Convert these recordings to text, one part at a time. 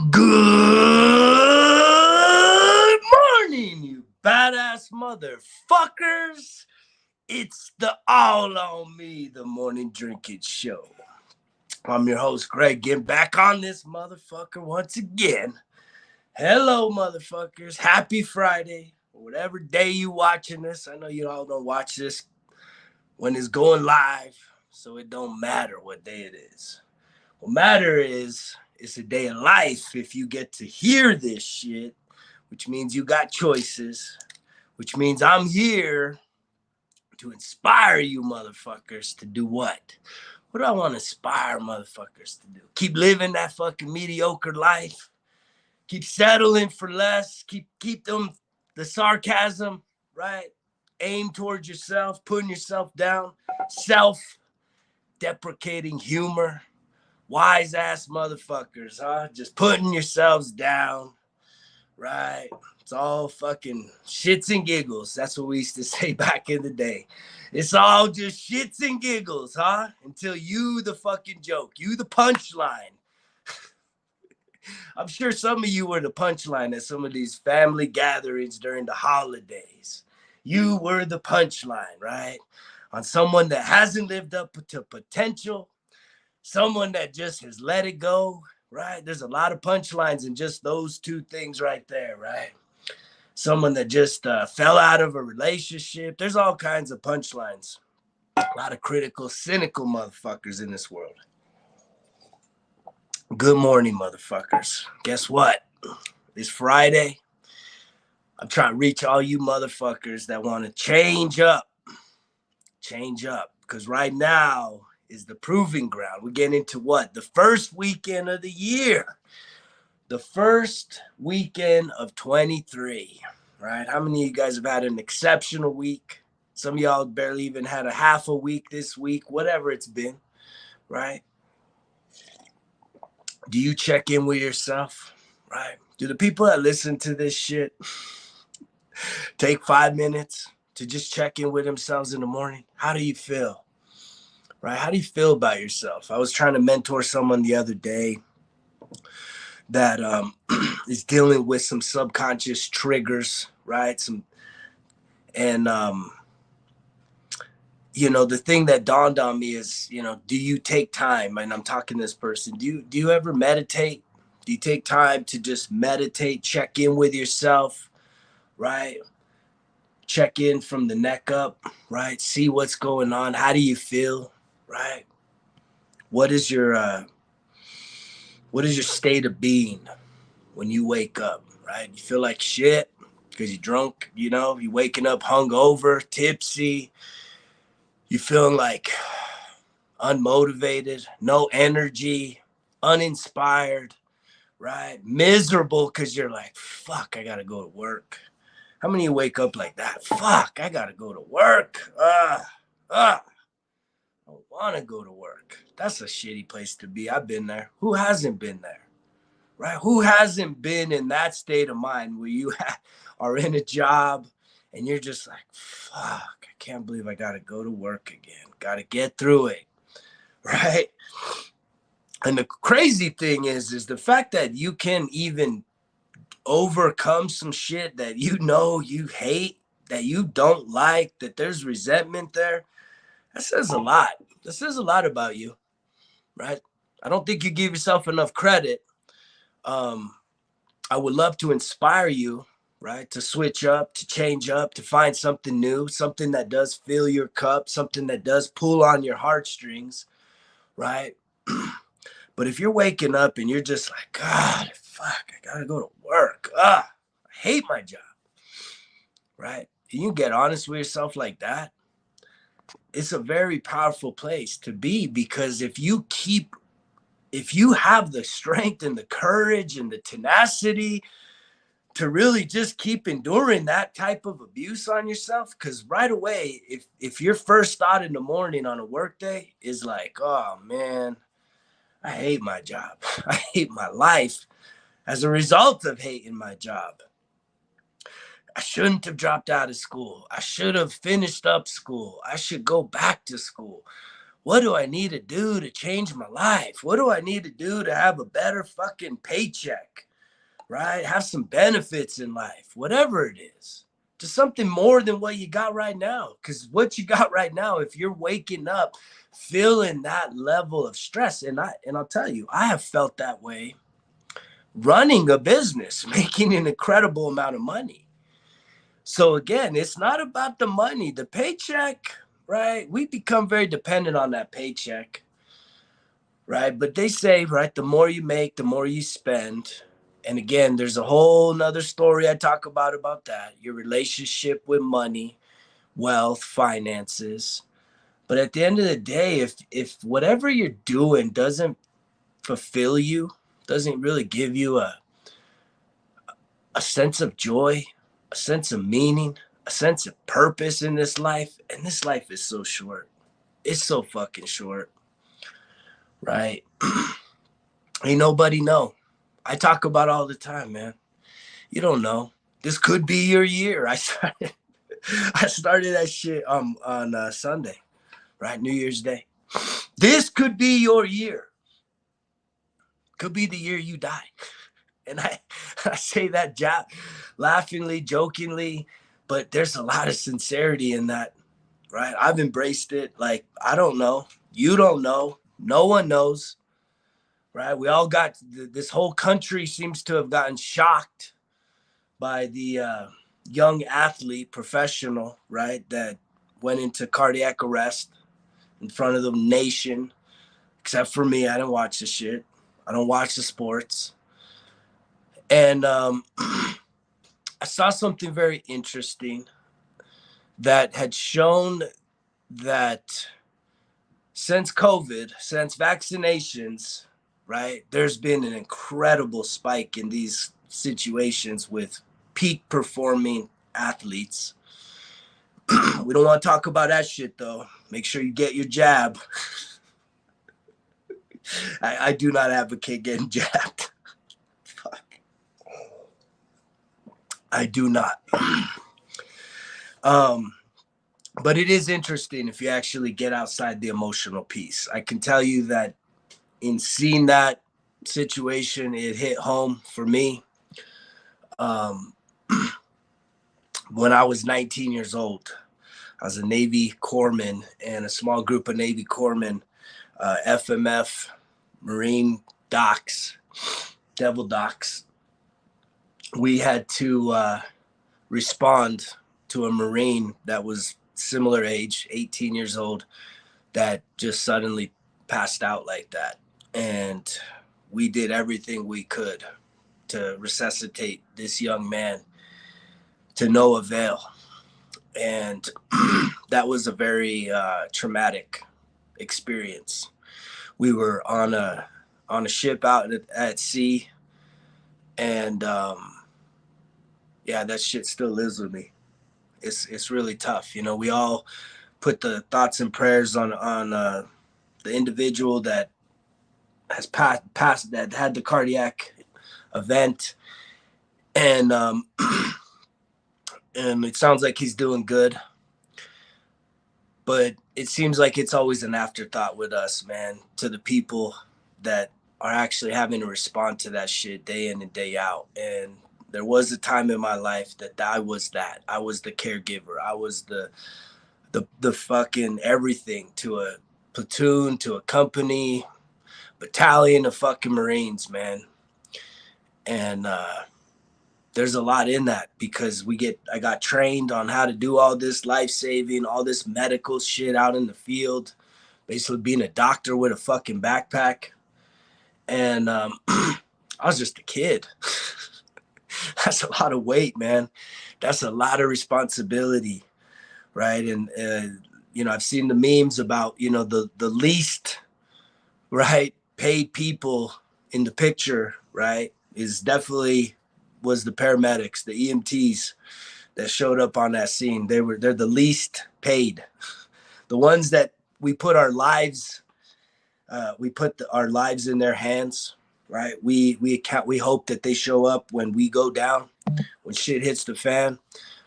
Good morning, you badass motherfuckers. It's the All on Me, the morning drinking show. I'm your host, Greg, getting back on this motherfucker once again. Hello, motherfuckers. Happy Friday. Whatever day you watching this. I know you all don't watch this when it's going live, so it don't matter what day it is. What matter is it's a day of life if you get to hear this shit, which means you got choices, which means I'm here to inspire you motherfuckers to do what? What do I want to inspire motherfuckers to do? Keep living that fucking mediocre life. Keep settling for less. Keep them the sarcasm, right? Aim towards yourself, putting yourself down, self-deprecating humor. Wise ass motherfuckers, huh? Just putting yourselves down, right? It's all fucking shits and giggles. That's what we used to say back in the day. It's all just shits and giggles, huh? Until you the fucking joke, you the punchline. I'm sure some of you were the punchline at some of these family gatherings during the holidays. You were the punchline, right? On someone that hasn't lived up to potential, someone that just has let it go, right? There's a lot of punchlines in just those two things right there, right? Someone that just fell out of a relationship. There's all kinds of punchlines. A lot of critical, cynical motherfuckers in this world. Good morning, motherfuckers. Guess what? It's Friday. I'm trying to reach all you motherfuckers that want to change up. Change up. Because right now is the proving ground. We're getting into what? The first weekend of the year. The first weekend of 23, right? How many of you guys have had an exceptional week? Some of y'all barely even had a half a week this week, whatever it's been, right? Do you check in with yourself, right? Do the people that listen to this shit take 5 minutes to just check in with themselves in the morning? How do you feel? Right? How do you feel about yourself? I was trying to mentor someone the other day that is dealing with some subconscious triggers, right? The thing that dawned on me is, do you take time? And I'm talking to this person. Do you ever meditate? Do you take time to just meditate, check in with yourself, right? Check in from the neck up, right? See what's going on. How do you feel, right? What is your state of being when you wake up, right? You feel like shit because you're drunk, you're waking up hungover, tipsy. You feeling like unmotivated, no energy, uninspired, right? Miserable because you're like, fuck, I got to go to work. How many of you wake up like that? Fuck, I got to go to work. I don't want to go to work. That's a shitty place to be. I've been there. Who hasn't been there? Right? Who hasn't been in that state of mind where you are in a job and you're just like, fuck, I can't believe I got to go to work again. Got to get through it. Right? And the crazy thing is the fact that you can even overcome some shit that you hate, that you don't like, that there's resentment there. That says a lot. That says a lot about you, right? I don't think you give yourself enough credit. I would love to inspire you, right? To switch up, to change up, to find something new, something that does fill your cup, something that does pull on your heartstrings, right? But if you're waking up and you're just like, God, fuck, I gotta go to work. I hate my job, right? And you get honest with yourself like that, it's a very powerful place to be, because if you have the strength and the courage and the tenacity to really just keep enduring that type of abuse on yourself, because right away, if your first thought in the morning on a work day is like, oh man, I hate my job. I hate my life as a result of hating my job. I shouldn't have dropped out of school. I should have finished up school. I should go back to school. what do I need to do to change my life? What do I need to do to have a better fucking paycheck, right? Have some benefits in life, whatever it is. Just something more than what you got right now. Because what you got right now, if you're waking up feeling that level of stress, and I'll tell you, I have felt that way running a business, making an incredible amount of money. So again, it's not about the money, the paycheck, right? We become very dependent on that paycheck, right? But they say, right, the more you make, the more you spend. And again, there's a whole nother story I talk about that, your relationship with money, wealth, finances. But at the end of the day, if whatever you're doing doesn't fulfill you, doesn't really give you a sense of joy, a sense of meaning, a sense of purpose in this life, and this life is so short. It's so fucking short, right? Ain't nobody know. I talk about all the time, man. You don't know. This could be your year. I started that shit on Sunday, right? New Year's Day. This could be your year. Could be the year you die. And I say that laughingly, jokingly, but there's a lot of sincerity in that, right? I've embraced it. Like, I don't know. You don't know. No one knows, right? We all got, this whole country seems to have gotten shocked by the young athlete, professional, right, that went into cardiac arrest in front of the nation. Except for me, I didn't watch the shit. I don't watch the sports. And I saw something very interesting that had shown that since COVID, since vaccinations, right, there's been an incredible spike in these situations with peak performing athletes. We don't want to talk about that shit though. Make sure you get your jab. I do not advocate getting jabbed. Fuck. I do not. But it is interesting if you actually get outside the emotional piece. I can tell you that in seeing that situation, it hit home for me. When I was 19 years old, I was a Navy corpsman, and a small group of Navy corpsmen, FMF, Marine Docs, Devil Docs, we had to respond to a Marine that was similar age, 18 years old, that just suddenly passed out like that. And we did everything we could to resuscitate this young man, to no avail. And that was a very traumatic experience. We were on a ship out at sea, and yeah, that shit still lives with me. It's really tough. You know, we all put the thoughts and prayers on the individual that has passed, that had the cardiac event, and and it sounds like he's doing good, but it seems like it's always an afterthought with us, man, to the people that are actually having to respond to that shit day in and day out. And there was a time in my life that I was the caregiver. I was the fucking everything to a platoon, to a company, battalion of fucking Marines, man. And there's a lot in that, because I got trained on how to do all this life-saving, all this medical shit out in the field, basically being a doctor with a fucking backpack. And I was just a kid. That's a lot of weight, man. That's a lot of responsibility, right? And you know, I've seen the memes about, you know, the least, right, paid people in the picture, right, is definitely was the paramedics, the EMTs that showed up on that scene. They're the least paid. The ones that we put our lives, our lives in their hands, right? We hope that they show up when we go down, when shit hits the fan,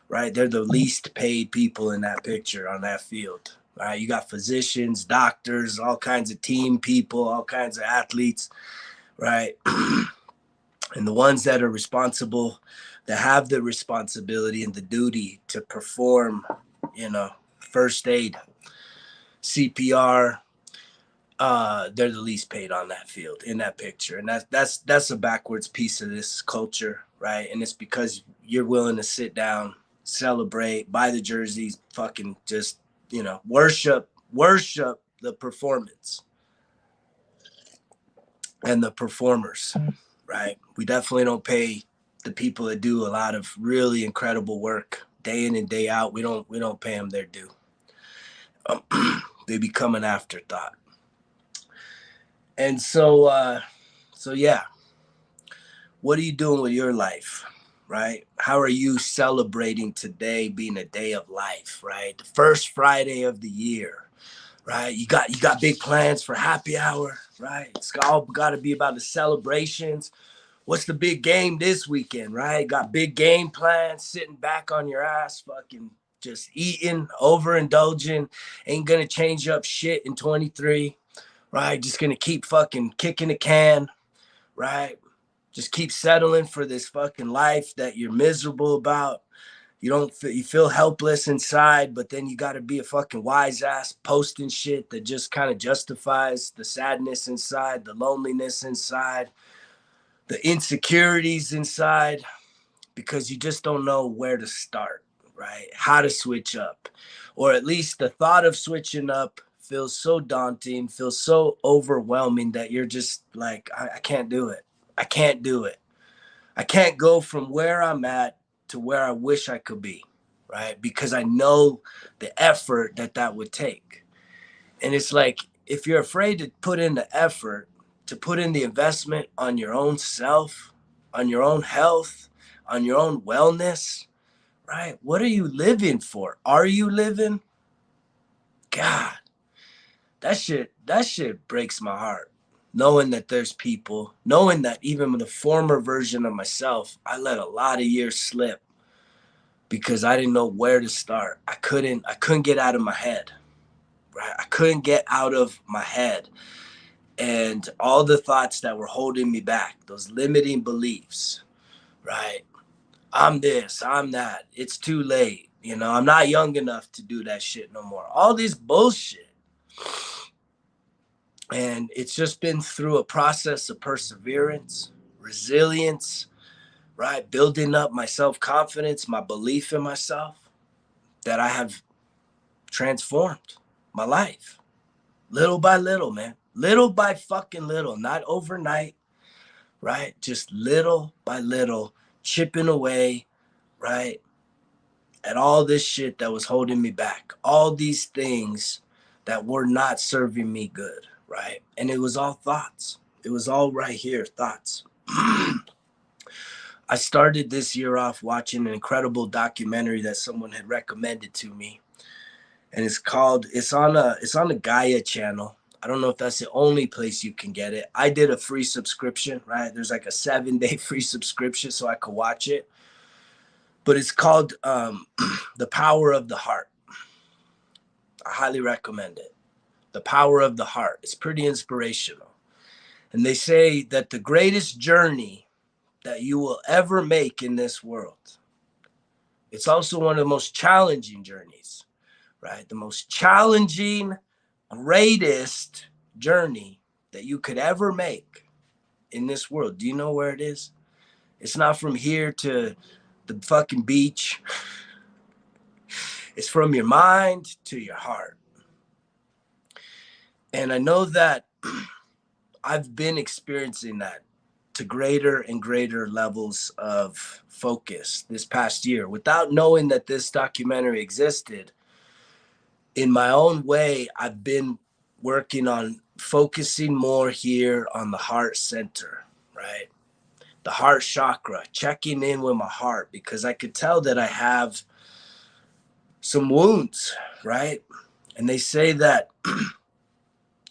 right? They're the least paid people in that picture on that field. All right, you got physicians, doctors, all kinds of team people, all kinds of athletes, right? And the ones that are responsible, that have the responsibility and the duty to perform, first aid, CPR, they're the least paid on that field in that picture. And that's a backwards piece of this culture, right? And it's because you're willing to sit down, celebrate, buy the jerseys, fucking just, worship the performance and the performers, right? We definitely don't pay the people that do a lot of really incredible work day in and day out. We don't pay them their due. They become an afterthought. And so yeah, what are you doing with your life, right? How are you celebrating today being a day of life, right? The first Friday of the year, right? You got big plans for happy hour, right? It's all got to be about the celebrations. What's the big game this weekend, right? Got big game plans, sitting back on your ass, fucking just eating, overindulging, ain't gonna change up shit in 23, right? Just gonna keep fucking kicking the can, right? Just keep settling for this fucking life that you're miserable about. You feel helpless inside, but then you got to be a fucking wise ass posting shit that just kind of justifies the sadness inside, the loneliness inside, the insecurities inside, because you just don't know where to start, right? How to switch up, or at least the thought of switching up feels so daunting, feels so overwhelming that you're just like, I can't do it. I can't do it. I can't go from where I'm at to where I wish I could be, right? Because I know the effort that would take. And it's like, if you're afraid to put in the effort, to put in the investment on your own self, on your own health, on your own wellness, right? What are you living for? Are you living? God, that shit breaks my heart. Knowing that there's people, knowing that even with the former version of myself, I let a lot of years slip because I didn't know where to start. I couldn't get out of my head, right? I couldn't get out of my head. And all the thoughts that were holding me back, those limiting beliefs, right? I'm this, I'm that. It's too late. I'm not young enough to do that shit no more. All this bullshit. And it's just been through a process of perseverance, resilience, right? Building up my self-confidence, my belief in myself, that I have transformed my life little by little, man. Little by fucking little, not overnight, right? Just little by little, chipping away, right? At all this shit that was holding me back, all these things that were not serving me good, right? And it was all thoughts. It was all right here, thoughts. I started this year off watching an incredible documentary that someone had recommended to me. And it's on the Gaia channel. I don't know if that's the only place you can get it. I did a free subscription, right? There's like a 7-day free subscription so I could watch it. But it's called The Power of the Heart. I highly recommend it. The Power of the Heart. It's pretty inspirational. And they say that the greatest journey that you will ever make in this world, it's also one of the most challenging journeys, right? The most challenging, greatest journey that you could ever make in this world. Do you know where it is? It's not from here to the fucking beach. It's from your mind to your heart. And I know that I've been experiencing that to greater and greater levels of focus this past year without knowing that this documentary existed. In my own way, I've been working on focusing more here on the heart center, right? The heart chakra, checking in with my heart, because I could tell that I have some wounds, right? And they say that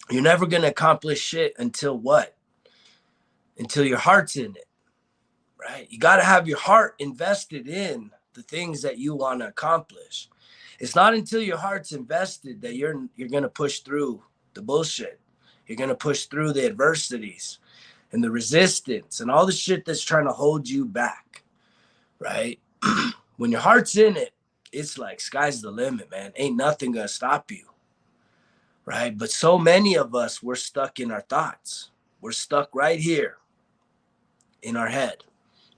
you're never going to accomplish shit until what? Until your heart's in it, right? You got to have your heart invested in the things that you want to accomplish. It's not until your heart's invested that you're going to push through the bullshit. You're going to push through the adversities and the resistance and all the shit that's trying to hold you back, right? When your heart's in it, it's like sky's the limit, man. Ain't nothing going to stop you, right? But so many of us, we're stuck in our thoughts. We're stuck right here in our head.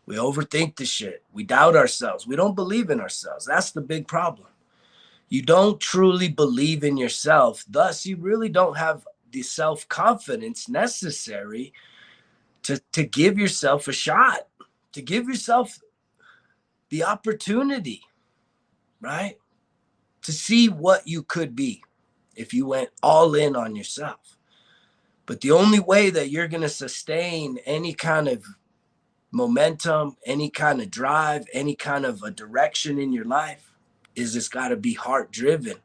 We overthink the shit. We doubt ourselves. We don't believe in ourselves. That's the big problem. You don't truly believe in yourself. Thus, you really don't have the self-confidence necessary to give yourself a shot, to give yourself the opportunity, right? To see what you could be if you went all in on yourself. But the only way that you're going to sustain any kind of momentum, any kind of drive, any kind of a direction in your life is it's got to be heart driven.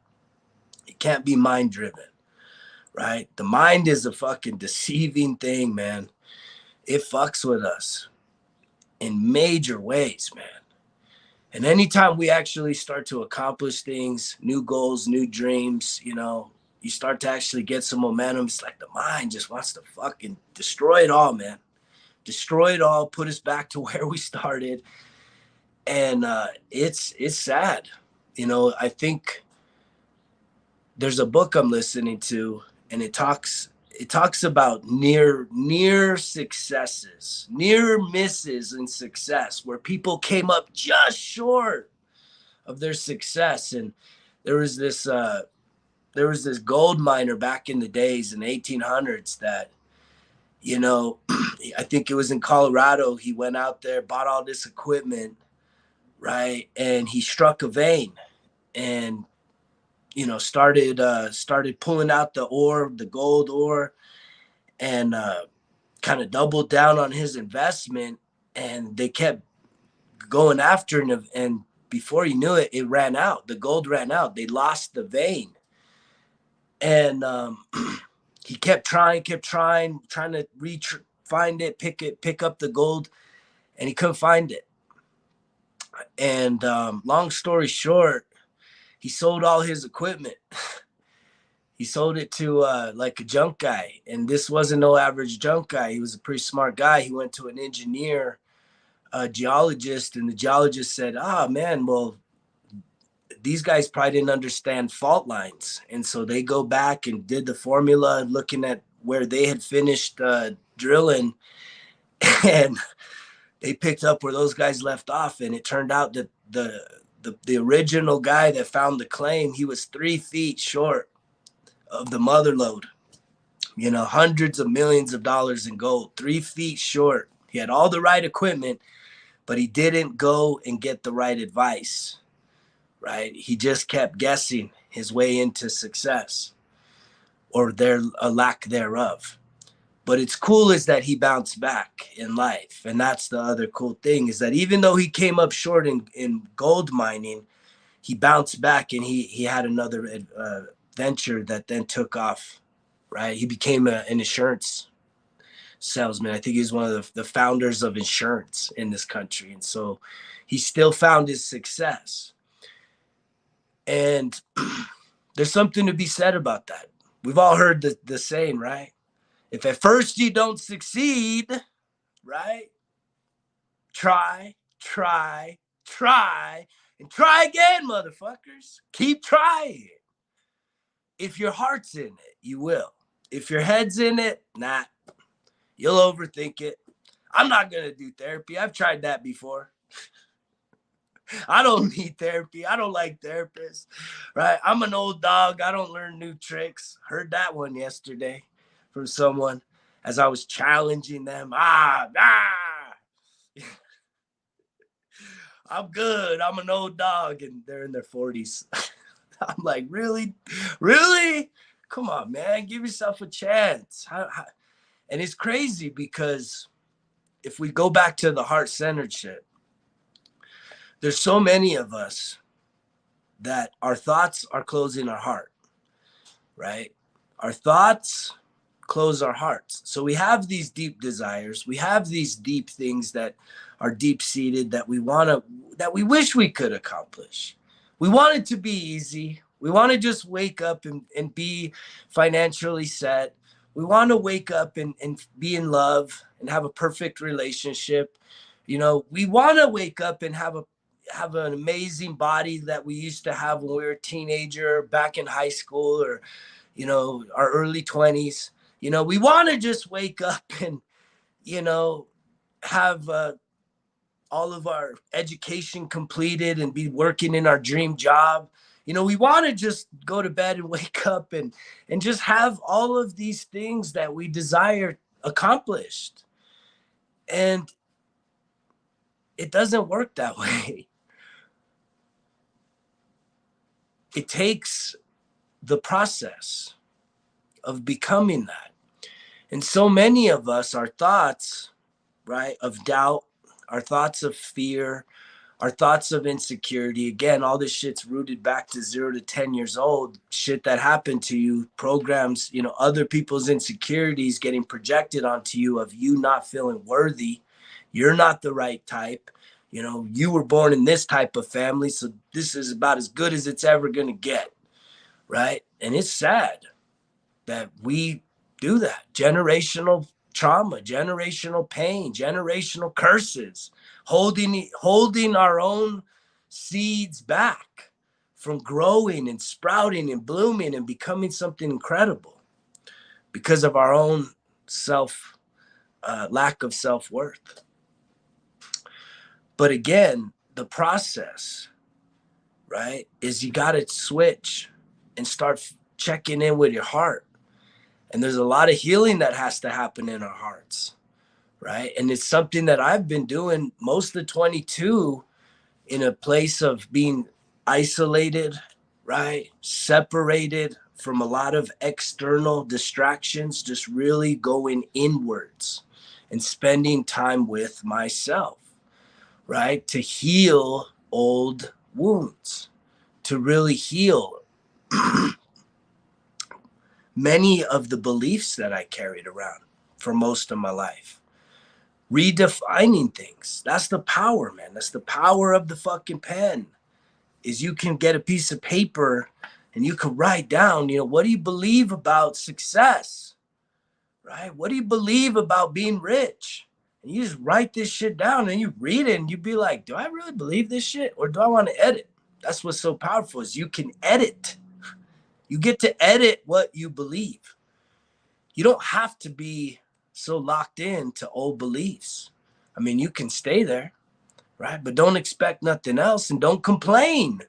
It can't be mind driven, right? The mind is a fucking deceiving thing, man. It fucks with us in major ways, man. And anytime we actually start to accomplish things, new goals, new dreams, you know, you start to actually get some momentum. It's like the mind just wants to fucking destroy it all, man. Destroy it all, put us back to where we started. And it's sad. You know, I think there's a book I'm listening to, and it talks about near successes, near misses in success, where people came up just short of their success. And there was this gold miner back in the days in the 1800s that, you know, I think it was in Colorado. He went out there, bought all this equipment, right? And he struck a vein and, you know, started pulling out the ore, the gold ore, and kind of doubled down on his investment. And they kept going after him. And before he knew it, it ran out. The gold ran out. They lost the vein. And he kept trying to find it, pick up the gold, and he couldn't find it. And long story short, he sold all his equipment. He sold it to like a junk guy, and this wasn't no average junk guy. He was a pretty smart guy. He went to an engineer, a geologist, and the geologist said, man, well, these guys probably didn't understand fault lines. And so they go back and did the formula, looking at where they had finished drilling, and they picked up where those guys left off. And it turned out that the original guy that found the claim, he was 3 feet short of the mother lode, you know, hundreds of millions of dollars in gold, 3 feet short. He had all the right equipment, but he didn't go and get the right advice, right? He just kept guessing his way into success or a lack thereof. But it's cool is that he bounced back in life. And that's the other cool thing, is that even though he came up short in gold mining, he bounced back and he had another venture that then took off, right? He became an insurance salesman. I think he's one of the founders of insurance in this country. And so he still found his success. And there's something to be said about that. We've all heard the saying, right? If at first you don't succeed, right? Try, and try again, motherfuckers. Keep trying. If your heart's in it, you will. If your head's in it, nah, you'll overthink it. I'm not going to do therapy. I've tried that before. I don't need therapy. I don't like therapists, right? I'm an old dog. I don't learn new tricks. Heard that one yesterday from someone as I was challenging them. I'm good. I'm an old dog. And they're in their 40s. I'm like, really? Come on, man. Give yourself a chance. And it's crazy because if we go back to the heart-centered shit, there's so many of us that our thoughts are closing our heart, right? Our thoughts close our hearts. So we have these deep desires. We have these deep things that are deep-seated that we wish we could accomplish. We want it to be easy. We want to just wake up and be financially set. We want to wake up and be in love and have a perfect relationship. You know, we want to wake up and have an amazing body that we used to have when we were a teenager, back in high school, or, you know, our early 20s. You know, we want to just wake up and, you know, have all of our education completed and be working in our dream job. You know, we want to just go to bed and wake up and just have all of these things that we desire accomplished. And it doesn't work that way. It takes the process of becoming that. And so many of us, our thoughts, right, of doubt, our thoughts of fear, our thoughts of insecurity, again, all this shit's rooted back to 0 to 10 years old, shit that happened to you, programs, you know, other people's insecurities getting projected onto you of you not feeling worthy. You're not the right type. You know, you were born in this type of family, so this is about as good as it's ever going to get, right? And it's sad that we do that. Generational trauma, generational pain, generational curses, holding our own seeds back from growing and sprouting and blooming and becoming something incredible because of our own lack of self-worth. But again, the process, right, is you got to switch and start checking in with your heart. And there's a lot of healing that has to happen in our hearts, right? And it's something that I've been doing most of 22 in a place of being isolated, right? Separated from a lot of external distractions, just really going inwards and spending time with myself, right? To heal old wounds, to really heal many of the beliefs that I carried around for most of my life. Redefining things. That's the power, man. That's the power of the fucking pen. Is you can get a piece of paper and you can write down, you know, what do you believe about success? Right? What do you believe about being rich? And you just write this shit down and you read it and you be like, do I really believe this shit or do I want to edit? That's what's so powerful is you can edit. You get to edit what you believe. You don't have to be so locked in to old beliefs. I mean, you can stay there, right? But don't expect nothing else and don't complain.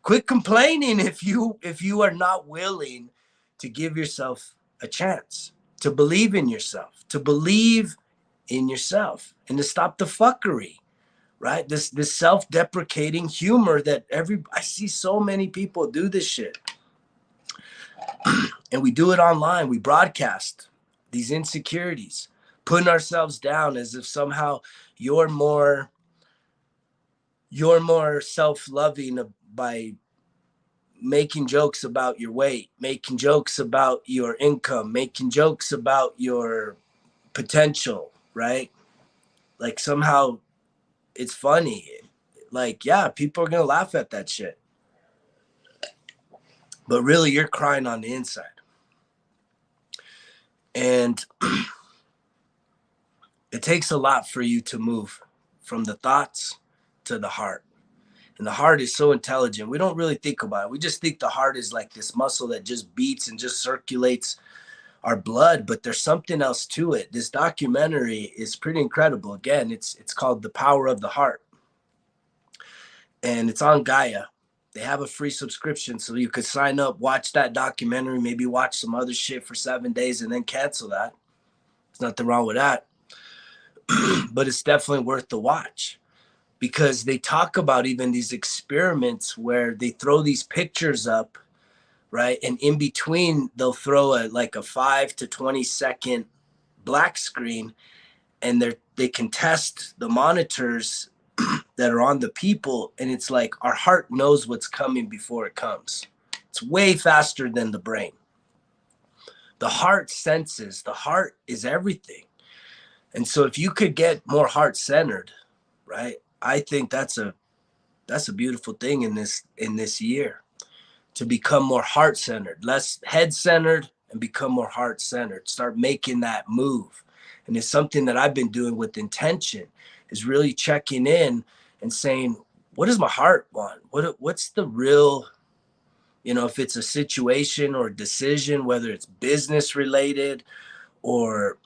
Quit complaining if you are not willing to give yourself a chance, to believe in yourself, and to stop the fuckery, right? This self-deprecating humor that I see so many people do this shit. And we do it online. We broadcast these insecurities, putting ourselves down as if somehow you're more self-loving by making jokes about your weight, making jokes about your income, making jokes about your potential, right? Like somehow it's funny. Like, yeah, people are going to laugh at that shit. But really, you're crying on the inside. And it takes a lot for you to move from the thoughts to the heart. And the heart is so intelligent. We don't really think about it. We just think the heart is like this muscle that just beats and just circulates our blood, but there's something else to it. This documentary is pretty incredible. Again, it's called The Power of the Heart. And it's on Gaia. They have a free subscription, so you could sign up, watch that documentary, maybe watch some other shit for 7 days and then cancel that. There's nothing wrong with that. But it's definitely worth the watch because they talk about even these experiments where they throw these pictures up, right? And in between, they'll throw a 5 to 20 second black screen, and they can test the monitors that are on the people. And it's like our heart knows what's coming before it comes. It's way faster than the brain. The heart senses, the heart is everything. And so if you could get more heart centered, right? I think that's a That's a beautiful thing in this year, to become more heart-centered, less head-centered, and become more heart-centered. Start making that move. And it's something that I've been doing with intention, is really checking in and saying, what does my heart want? What's the real, if it's a situation or a decision, whether it's business related or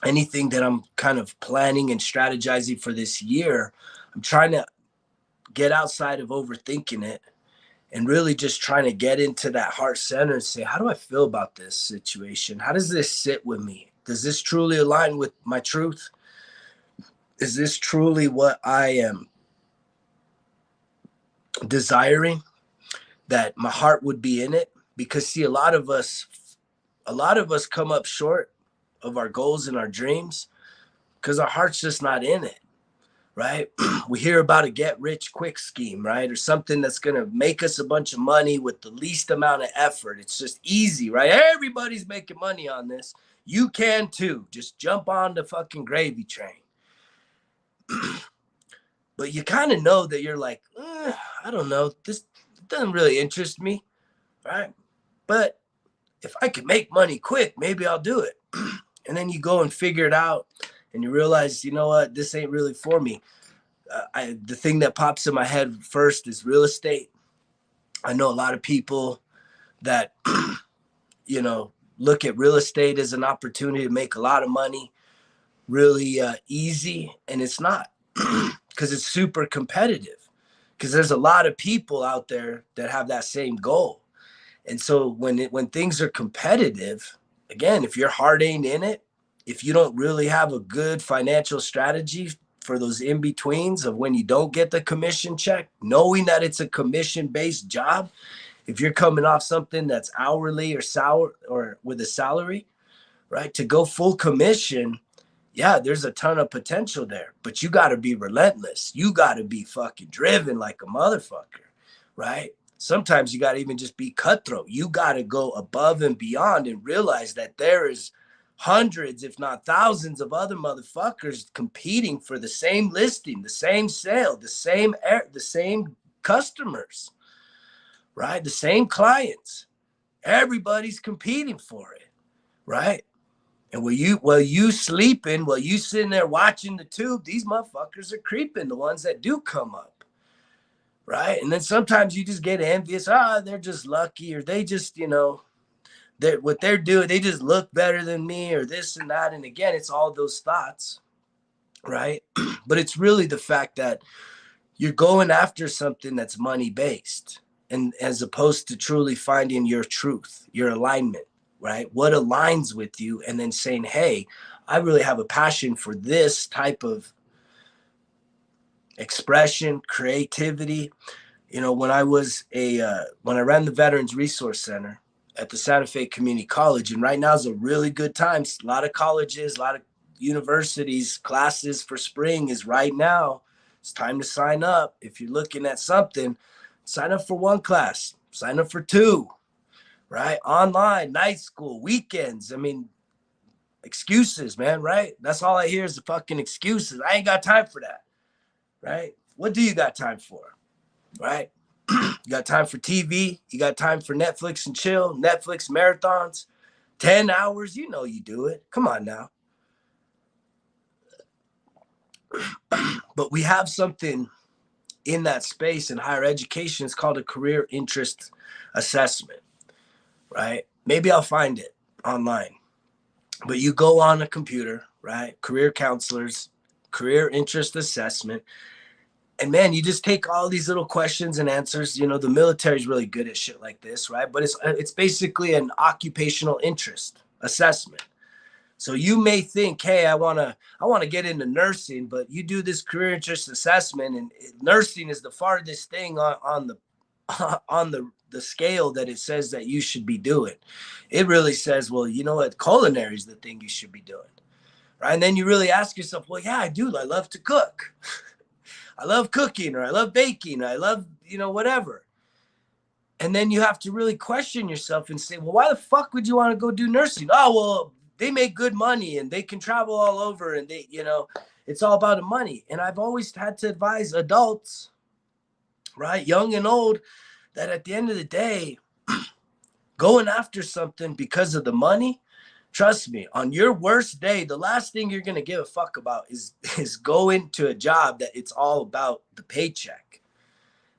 anything that I'm kind of planning and strategizing for this year, I'm trying to get outside of overthinking it and really just trying to get into that heart center and say, how do I feel about this situation? How does this sit with me? Does this truly align with my truth? Is this truly what I am desiring, that my heart would be in it? Because see, a lot of us come up short of our goals and our dreams because our heart's just not in it, right? We hear about a get rich quick scheme, right? Or something that's going to make us a bunch of money with the least amount of effort. It's just easy, right? Everybody's making money on this. You can too. Just jump on the fucking gravy train. But you kind of know that you're like, I don't know, this doesn't really interest me, right? But if I could make money quick, maybe I'll do it. And then you go and figure it out and you realize, you know what, this ain't really for me. The thing that pops in my head first is real estate. I know a lot of people that, look at real estate as an opportunity to make a lot of money really easy. And it's not, because it's super competitive, because there's a lot of people out there that have that same goal. And so when things are competitive, again, if your heart ain't in it, if you don't really have a good financial strategy for those in-betweens of when you don't get the commission check, knowing that it's a commission-based job, if you're coming off something that's hourly or with a salary, right, to go full commission, yeah, there's a ton of potential there, but you got to be relentless. You got to be fucking driven like a motherfucker, right? Sometimes you got to even just be cutthroat. You got to go above and beyond and realize that there is hundreds, if not thousands of other motherfuckers competing for the same listing, the same sale, the same customers, right? The same clients. Everybody's competing for it, right? And while you sleeping, while you sitting there watching the tube, these motherfuckers are creeping, the ones that do come up, right? And then sometimes you just get envious. They're just lucky, or they just, what they're doing, they just look better than me, or this and that. And again, it's all those thoughts, right? But it's really the fact that you're going after something that's money-based, and as opposed to truly finding your truth, your alignment, right? What aligns with you, and then saying, hey, I really have a passion for this type of expression, creativity. When I ran the Veterans Resource Center at the Santa Fe Community College, and right now is a really good time. A lot of colleges, a lot of universities, classes for spring is right now. It's time to sign up. If you're looking at something, sign up for one class, sign up for two, right? Online, night school, weekends. I mean, excuses, man, right? That's all I hear is the fucking excuses. I ain't got time for that, right? What do you got time for, right? You got time for TV. You got time for Netflix and chill, Netflix marathons, 10 hours. You know you do it. Come on now. But we have something in that space in higher education. It's called a career interest assessment, right? Maybe I'll find it online. But you go on a computer, right? Career counselors, career interest assessment. And man, you just take all these little questions and answers. The military is really good at shit like this, right? But it's basically an occupational interest assessment. So you may think, hey, I want to get into nursing, but you do this career interest assessment, and nursing is the farthest thing on the scale that it says that you should be doing. It really says, well, you know what? Culinary is the thing you should be doing, right? And then you really ask yourself, well, yeah, I do. I love to cook. I love cooking, or I love baking. I love, whatever. And then you have to really question yourself and say, well, why the fuck would you want to go do nursing? Oh, well, they make good money and they can travel all over, and they, it's all about the money. And I've always had to advise adults, right? Young and old, that at the end of the day, going after something because of the money, trust me, on your worst day, the last thing you're going to give a fuck about is going to a job that it's all about the paycheck.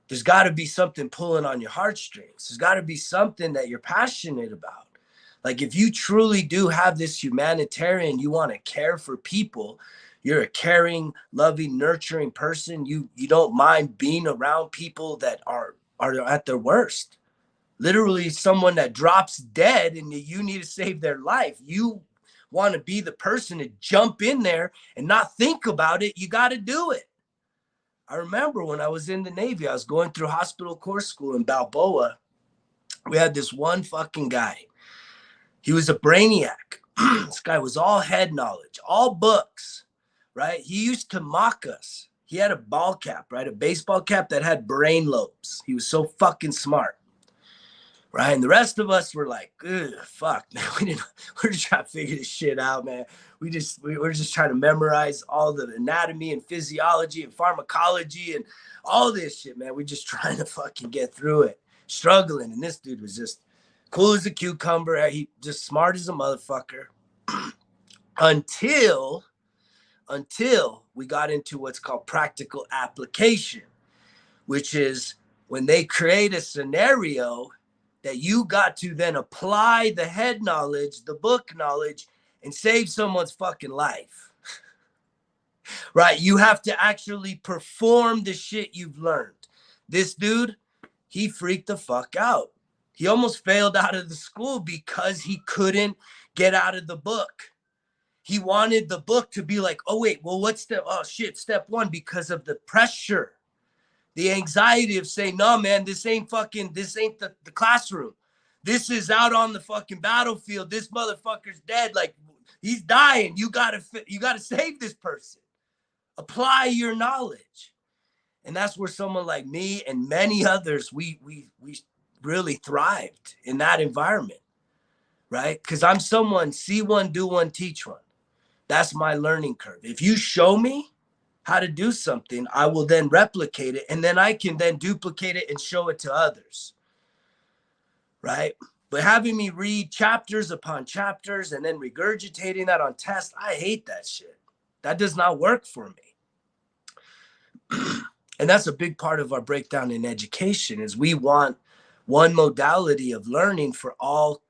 There's got to be something pulling on your heartstrings. There's got to be something that you're passionate about. Like if you truly do have this humanitarian, you want to care for people, you're a caring, loving, nurturing person. You don't mind being around people that are at their worst. Literally someone that drops dead and you need to save their life. You want to be the person to jump in there and not think about it. You got to do it. I remember when I was in the Navy, I was going through hospital corps school in Balboa. We had this one fucking guy. He was a brainiac. This guy was all head knowledge, all books, right? He used to mock us. He had a ball cap, right? A baseball cap that had brain lobes. He was so fucking smart, right? And the rest of us were like, fuck, man. We're just trying to figure this shit out, man. We're just trying to memorize all the anatomy and physiology and pharmacology and all this shit, man. We're just trying to fucking get through it, struggling. And this dude was just cool as a cucumber. He just smart as a motherfucker until we got into what's called practical application, which is when they create a scenario that you got to then apply the head knowledge, the book knowledge, and save someone's fucking life. Right? You have to actually perform the shit you've learned. This dude, he freaked the fuck out. He almost failed out of the school because he couldn't get out of the book. He wanted the book to be like, oh, wait, well, what's step one, because of the pressure, the anxiety of saying, no, man, this ain't the classroom. This is out on the fucking battlefield. This motherfucker's dead. Like, he's dying. You gotta save this person. Apply your knowledge. And that's where someone like me and many others, we really thrived in that environment, right? Because I'm someone, see one, do one, teach one. That's my learning curve. If you show me how to do something, I will then replicate it, and then I can then duplicate it and show it to others, right? But having me read chapters upon chapters and then regurgitating that on test, I hate that shit. That does not work for me. And that's a big part of our breakdown in education is we want one modality of learning for all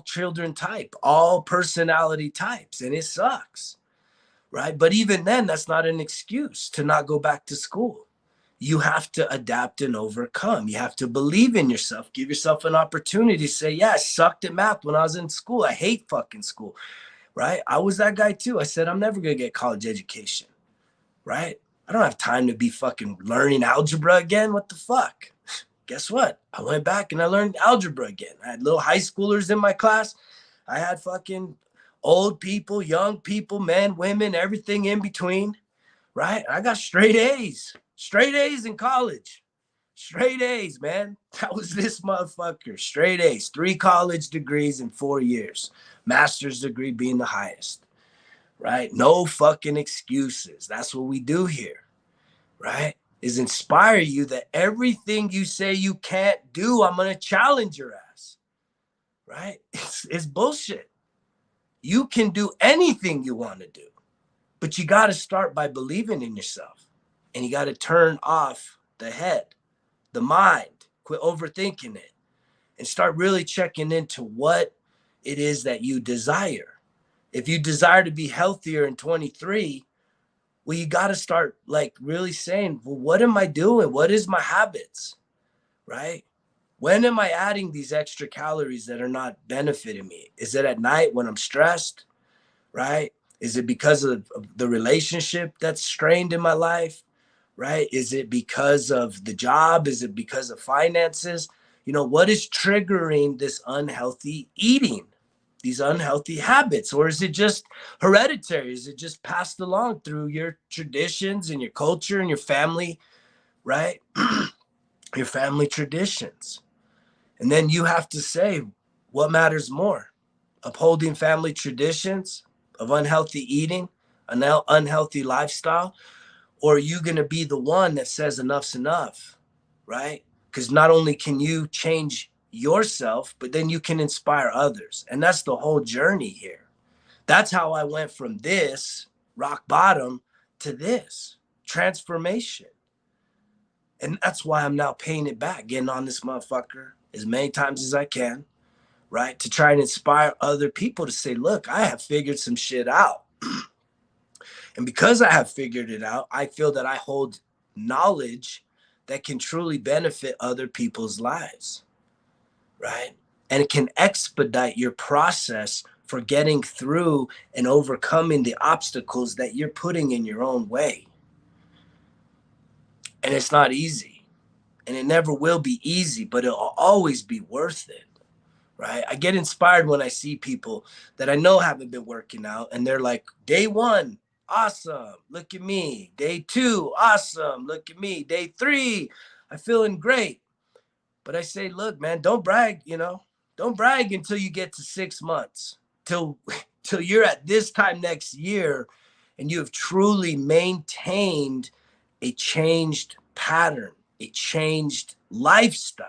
children type, all personality types, and it sucks, right? But even then, that's not an excuse to not go back to school. You have to adapt and overcome. You have to believe in yourself. Give yourself an opportunity to say, yeah, I sucked at math when I was in school. I hate fucking school, right? I was that guy too. I said, I'm never going to get college education, right? I don't have time to be fucking learning algebra again. What the fuck? Guess what? I went back and I learned algebra again. I had little high schoolers in my class. I had fucking old people, young people, men, women, everything in between, right? I got straight A's in college. Straight A's, man. That was this motherfucker. Straight A's, 3 college degrees in 4 years. Master's degree being the highest, right? No fucking excuses. That's what we do here, right? Is inspire you that everything you say you can't do, I'm going to challenge your ass, right? It's bullshit. You can do anything you want to do, but you got to start by believing in yourself, and you got to turn off the head, the mind, quit overthinking it, and start really checking into what it is that you desire. If you desire to be healthier in 23, well, you got to start like really saying, well, what am I doing? What is my habits, right? When am I adding these extra calories that are not benefiting me? Is it at night when I'm stressed, right? Is it because of the relationship that's strained in my life, right? Is it because of the job? Is it because of finances? You know, what is triggering this unhealthy eating? These unhealthy habits? Or is it just hereditary? Is it just passed along through your traditions and your culture and your family, right? Your family traditions. And then you have to say, what matters more? Upholding family traditions of unhealthy eating, an unhealthy lifestyle? Or are you going to be the one that says enough's enough? right? Because not only can you change yourself, but then you can inspire others. And that's the whole journey here. That's how I went from this rock bottom to this transformation. And that's why I'm now paying it back, getting on this motherfucker as many times as I can, right? To try and inspire other people to say, look, I have figured some shit out. And because I have figured it out, I feel that I hold knowledge that can truly benefit other people's lives, right? And it can expedite your process for getting through and overcoming the obstacles that you're putting in your own way. And it's not easy. And it never will be easy, but it'll always be worth it, right? I get inspired when I see people that I know haven't been working out and they're like, day one, awesome, look at me. Day two, awesome, look at me. Day three, I'm feeling great. But I say, look, man, don't brag, don't brag until you get to 6 months, till you're at this time next year and you have truly maintained a changed pattern, a changed lifestyle.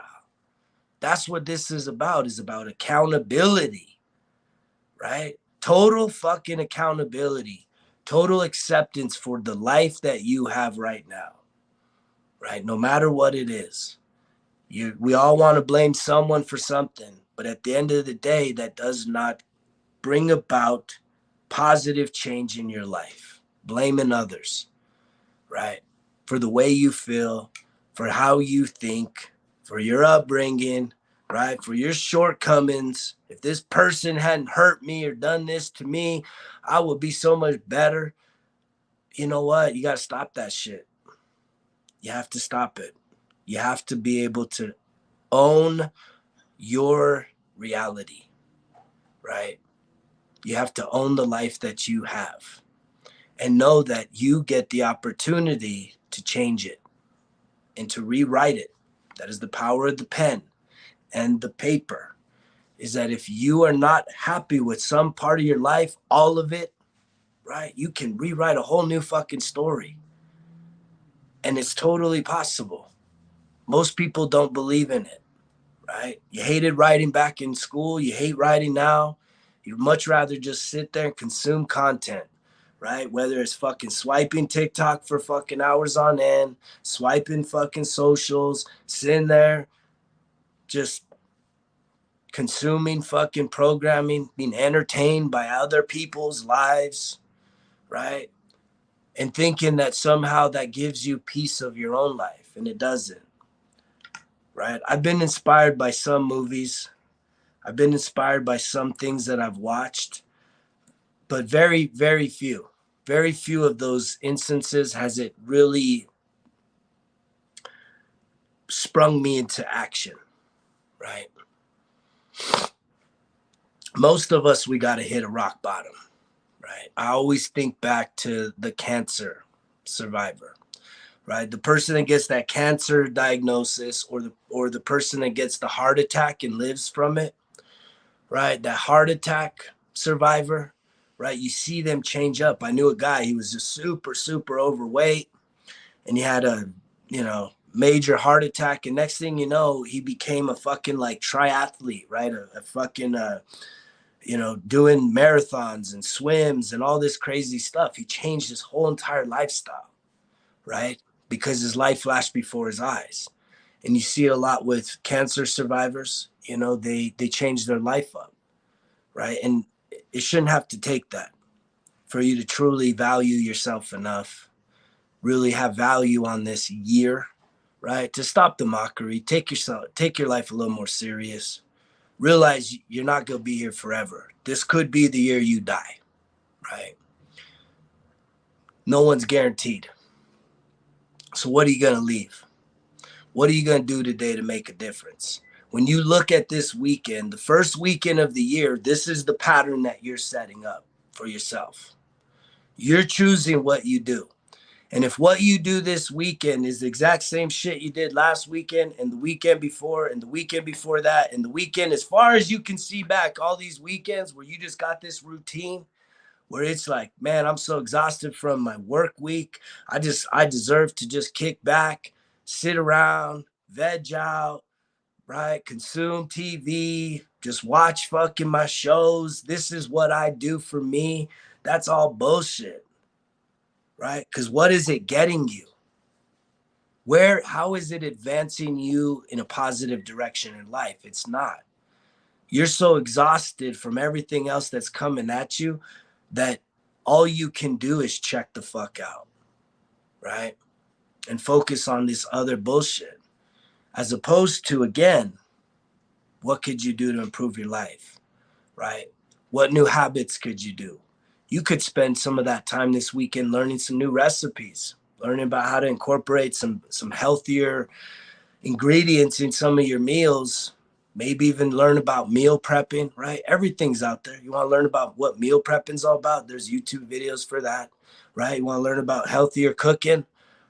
That's what this is about accountability, right? Total fucking accountability, total acceptance for the life that you have right now, right? No matter what it is. We all want to blame someone for something, but at the end of the day, that does not bring about positive change in your life. Blaming others, right? For the way you feel, for how you think, for your upbringing, right? For your shortcomings. If this person hadn't hurt me or done this to me, I would be so much better. You know what? You got to stop that shit. You have to stop it. You have to be able to own your reality, right? You have to own the life that you have and know that you get the opportunity to change it and to rewrite it. That is the power of the pen and the paper, is that if you are not happy with some part of your life, all of it, right, you can rewrite a whole new fucking story. And it's totally possible. Most people don't believe in it, right? You hated writing back in school. You hate writing now. You'd much rather just sit there and consume content, right? Whether it's fucking swiping TikTok for fucking hours on end, swiping fucking socials, sitting there just consuming fucking programming, being entertained by other people's lives, right? And thinking that somehow that gives you peace of your own life, and it doesn't, right? I've been inspired by some movies. I've been inspired by some things that I've watched, but very, very few of those instances has it really sprung me into action, right? Most of us, we got to hit a rock bottom, right? I always think back to the cancer survivor, right? The person that gets that cancer diagnosis, or the person that gets the heart attack and lives from it, right? That heart attack survivor, right? You see them change up. I knew a guy, he was just super, super overweight, and he had a, major heart attack. And next thing you know, he became a fucking like triathlete, right? A fucking, doing marathons and swims and all this crazy stuff. He changed his whole entire lifestyle, right? Because his life flashed before his eyes. And you see a lot with cancer survivors, they change their life up, right? And it shouldn't have to take that for you to truly value yourself enough, really have value on this year, right? To stop the mockery, take your life a little more serious. Realize you're not going to be here forever. This could be the year you die, right? No one's guaranteed. So what are you going to leave? What are you going to do today to make a difference? When you look at this weekend, the first weekend of the year, this is the pattern that you're setting up for yourself. You're choosing what you do. And if what you do this weekend is the exact same shit you did last weekend and the weekend before and the weekend before that and the weekend, as far as you can see back, all these weekends where you just got this routine where it's like, man, I'm so exhausted from my work week. I deserve to just kick back, sit around, veg out, right? Consume TV, just watch fucking my shows. This is what I do for me. That's all bullshit, right? Because what is it getting you? How is it advancing you in a positive direction in life? It's not. You're so exhausted from everything else that's coming at you that all you can do is check the fuck out, right? And focus on this other bullshit. As opposed to, again, what could you do to improve your life, right? What new habits could you do? You could spend some of that time this weekend learning some new recipes, learning about how to incorporate some healthier ingredients in some of your meals. Maybe even learn about meal prepping, right? Everything's out there. You want to learn about what meal prepping's all about? There's YouTube videos for that, right? You want to learn about healthier cooking,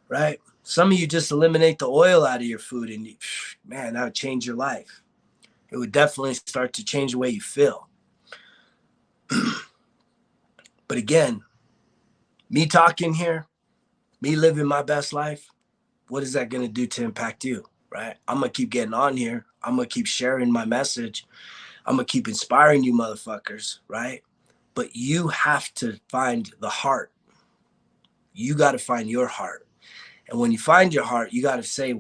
right? Some of you just eliminate the oil out of your food and man, that would change your life. It would definitely start to change the way you feel. But again, me talking here, me living my best life, what is that going to do to impact you, right? I'm going to keep getting on here. I'm going to keep sharing my message. I'm going to keep inspiring you motherfuckers, right? But you have to find the heart. You got to find your heart. And when you find your heart, you got to say,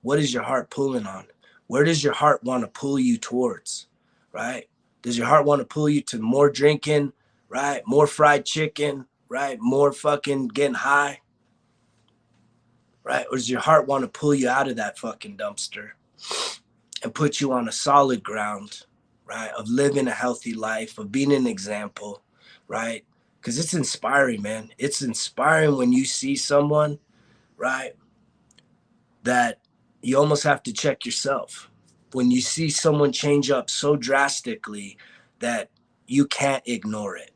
what is your heart pulling on? Where does your heart want to pull you towards, right? Does your heart want to pull you to more drinking, right? More fried chicken, right? More fucking getting high, right? Or does your heart want to pull you out of that fucking dumpster and put you on a solid ground, right? Of living a healthy life, of being an example, right? Because it's inspiring, man. It's inspiring when you see someone, right, that you almost have to check yourself. When you see someone change up so drastically that you can't ignore it,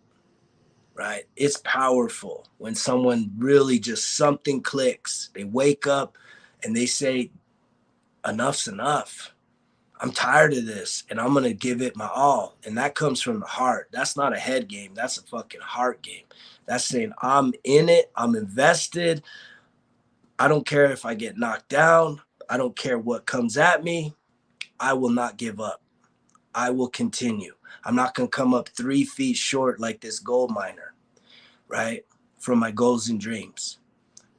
right? It's powerful when someone really just something clicks. They wake up and they say, enough's enough. I'm tired of this and I'm going to give it my all. And that comes from the heart. That's not a head game. That's a fucking heart game. That's saying I'm in it. I'm invested. I don't care if I get knocked down. I don't care what comes at me. I will not give up. I will continue. I'm not going to come up 3 feet short like this gold miner, right? From my goals and dreams.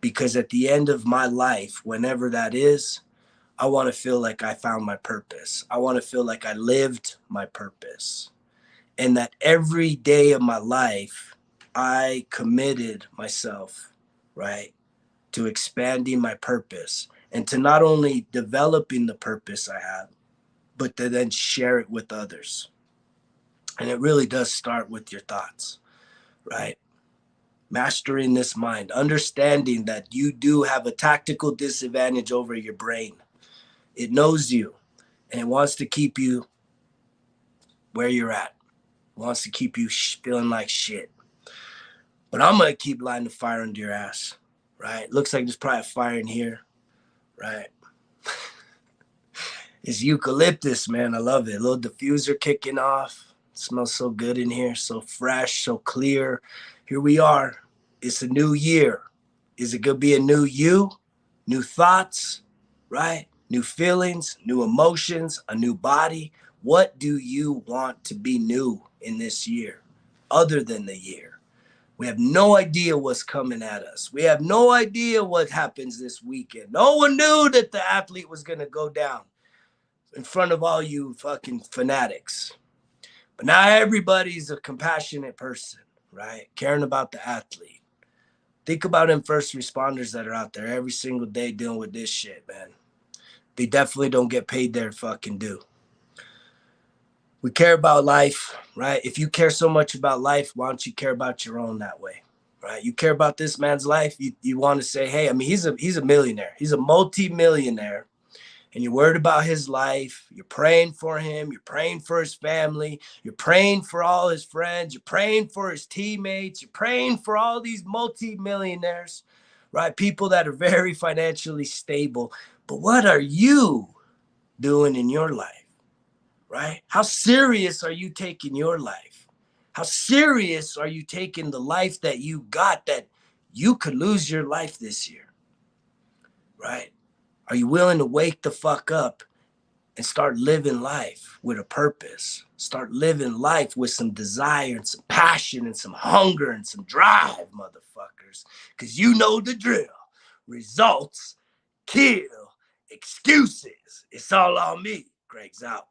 Because at the end of my life, whenever that is, I want to feel like I found my purpose. I want to feel like I lived my purpose. And that every day of my life, I committed myself, right, to expanding my purpose and to not only developing the purpose I have, but to then share it with others. And it really does start with your thoughts, right? Mastering this mind, understanding that you do have a tactical disadvantage over your brain. It knows you and it wants to keep you where you're at. It wants to keep you feeling like shit. But I'm going to keep lighting the fire under your ass, right? Looks like there's probably a fire in here, right? It's eucalyptus, man. I love it. A little diffuser kicking off. It smells so good in here, so fresh, so clear. Here we are. It's a new year. Is it going to be a new you? New thoughts, right? New feelings, new emotions, a new body. What do you want to be new in this year other than the year? We have no idea what's coming at us. We have no idea what happens this weekend. No one knew that the athlete was going to go down in front of all you fucking fanatics. But now everybody's a compassionate person, right? Caring about the athlete. Think about them first responders that are out there every single day dealing with this shit, man. They definitely don't get paid their fucking due. We care about life, right? If you care so much about life, why don't you care about your own that way, right? You care about this man's life. You want to say, hey, I mean, he's a millionaire. He's a multi-millionaire. And you're worried about his life. You're praying for him. You're praying for his family. You're praying for all his friends. You're praying for his teammates. You're praying for all these multi-millionaires, right? People that are very financially stable. But what are you doing in your life, right? How serious are you taking your life? How serious are you taking the life that you got that you could lose your life this year, right? Are you willing to wake the fuck up and start living life with a purpose? Start living life with some desire and some passion and some hunger and some drive, motherfuckers. Because you know the drill. Results kill excuses. It's all on me. Greg's out.